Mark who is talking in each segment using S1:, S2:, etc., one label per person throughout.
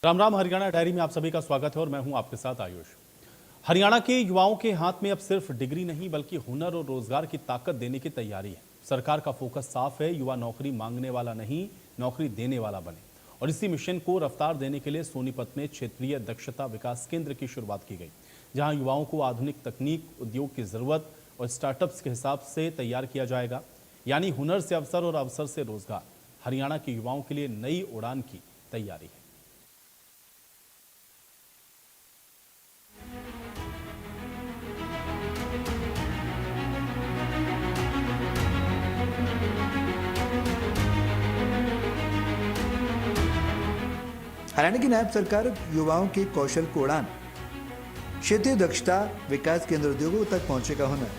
S1: Ram Ram. Haryana diary में आप सभी का स्वागत है और मैं हूं आपके साथ आयुष। हरियाणा के युवाओं के हाथ में अब सिर्फ डिग्री नहीं बल्कि हुनर और रोजगार की ताकत देने की तैयारी है। सरकार का फोकस साफ है, युवा नौकरी मांगने वाला नहीं, नौकरी देने वाला बने। और इसी मिशन को रफ्तार देने के लिए सोनीपत में क्षेत्रीय दक्षता विकास केंद्र की शुरुआत की गई, जहां युवाओं को आधुनिक तकनीक, उद्योग की जरूरत और स्टार्टअप्स के हिसाब से तैयार किया जाएगा। यानी हुनर से अवसर और अवसर से रोजगार। हरियाणा के युवाओं के लिए नई उड़ान की तैयारी है।
S2: हरियाणा की नायब सरकार युवाओं के कौशल को उड़ान, क्षेत्रीय दक्षता विकास केंद्र उद्योगों तक पहुंचेगा हुनर,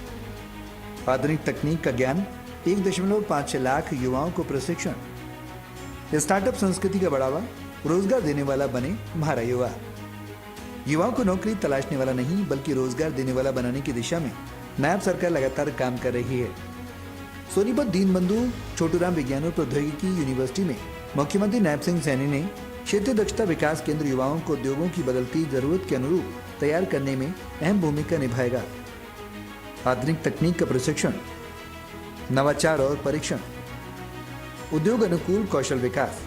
S2: आधुनिक तकनीक का ज्ञान, 1.5 लाख युवाओं को प्रशिक्षण, स्टार्टअप संस्कृति का बढ़ावा, रोजगार देने वाला बने हमारा युवा। युवाओं को नौकरी तलाशने वाला नहीं बल्कि रोजगार देने वाला बनाने की दिशा में नायब सरकार लगातार काम कर रही है। सोनीपत दीनबंधु छोटूराम विज्ञान और प्रौद्योगिकी यूनिवर्सिटी में मुख्यमंत्री नायब सिंह सैनी ने क्षेत्रीय दक्षता विकास केंद्र युवाओं को उद्योगों की बदलती जरूरत के अनुरूप तैयार करने में अहम भूमिका निभाएगा। आधुनिक तकनीक का प्रशिक्षण, नवाचार और परीक्षण, उद्योग अनुकूल कौशल विकास,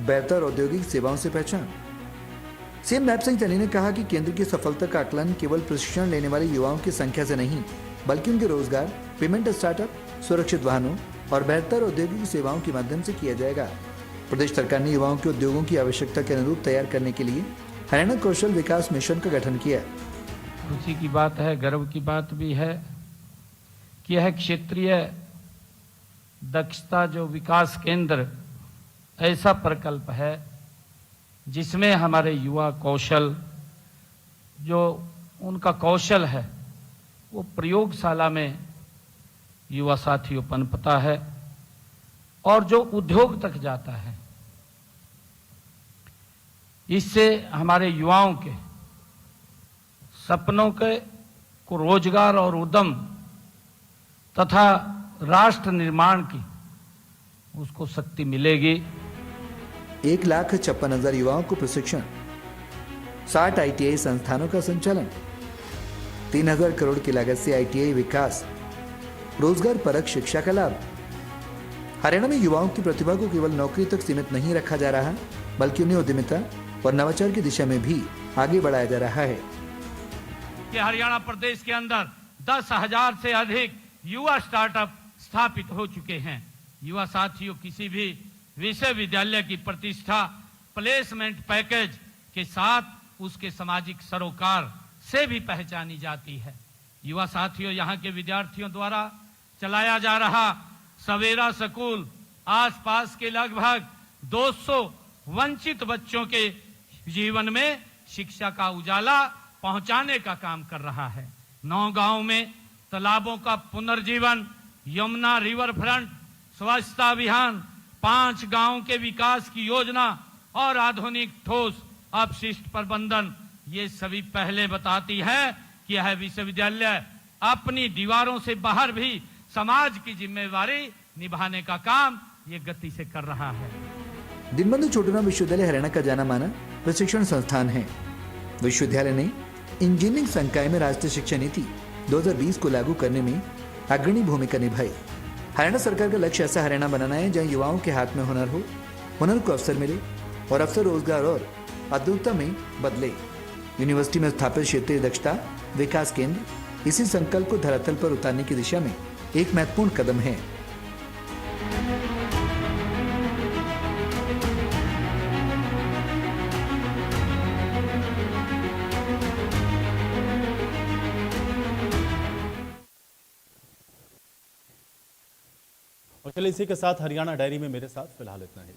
S2: बेहतर औद्योगिक सेवाओं से पहचान। सीएम नायब सिंह सैनी ने कहा कि केंद्र की सफलता का आकलन केवल प्रशिक्षण लेने वाले युवाओं की संख्या से नहीं बल्कि उनके रोजगार, पेमेंट स्टार्टअप, सुरक्षित वाहनों और बेहतर औद्योगिक सेवाओं के माध्यम से किया जाएगा। प्रदेश सरकार ने युवाओं के उद्योगों की आवश्यकता के अनुरूप तैयार करने के लिए हरियाणा कौशल विकास मिशन का गठन किया।
S3: खुशी की बात है, गर्व की बात भी है कि यह क्षेत्रीय दक्षता जो विकास केंद्र ऐसा प्रकल्प है जिसमें हमारे युवा कौशल, जो उनका कौशल है वो प्रयोगशाला में युवा साथियों पनपता है और जो उद्योग तक जाता है। इससे हमारे युवाओं के सपनों के को रोजगार और उद्यम तथा राष्ट्र निर्माण की उसको शक्ति मिलेगी।
S2: 1,56,000 युवाओं को प्रशिक्षण, 60 ITI संस्थानों का संचालन, 3,000 करोड़ की लागत से ITI विकास, रोजगार परक शिक्षा का लाभ। हरियाणा में युवाओं की प्रतिभा को केवल नौकरी तक सीमित नहीं रखा जा रहा बल्कि उन्हें उद्यमिता और नवाचार की दिशा में भी आगे बढ़ाया जा रहा है।
S3: कि हरियाणा प्रदेश के अंदर 10,000 से अधिक युवा स्टार्टअप स्थापित हो चुके हैं। युवा साथियों किसी भी विश्वविद्यालय की प्रतिष्ठा प्लेसमेंट पैकेज के साथ उसके सामाजिक सरोकार से भी पहचानी जाती है। युवा साथियों, यहाँ के विद्यार्थियों द्वारा चलाया जा रहा सवेरा स्कूल आसपास के लगभग 200 वंचित बच्चों के जीवन में शिक्षा का उजाला पहुंचाने का काम कर रहा है। 9 गांव में तालाबों का पुनर्जीवन, यमुना रिवर फ्रंट, स्वच्छता अभियान, 5 गांव के विकास की योजना और आधुनिक ठोस अपशिष्ट प्रबंधन, ये सभी पहले बताती है कि यह विश्वविद्यालय अपनी दीवारों से बाहर भी समाज की जिम्मेवारी निभाने का काम ये गति से कर रहा है।
S2: दीनबंधु छोटूराम विश्वविद्यालय हरियाणा का जाना माना प्रशिक्षण संस्थान है। विश्वविद्यालय ने इंजीनियरिंग संकाय में राष्ट्रीय शिक्षा नीति 2020 को लागू करने में अग्रणी भूमिका निभाई। हरियाणा सरकार का लक्ष्य ऐसा हरियाणा बनाना है जहां युवाओं के हाथ में हुनर हो, हुनर को अवसर मिले और अवसर रोजगार और आधुनिकता में बदले। यूनिवर्सिटी में स्थापित क्षेत्रीय दक्षता विकास केंद्र इसी संकल्प को धरातल पर उतारने की दिशा में एक महत्वपूर्ण कदम है।
S1: और चलिए इसी के साथ हरियाणा डायरी में मेरे साथ फिलहाल इतना ही।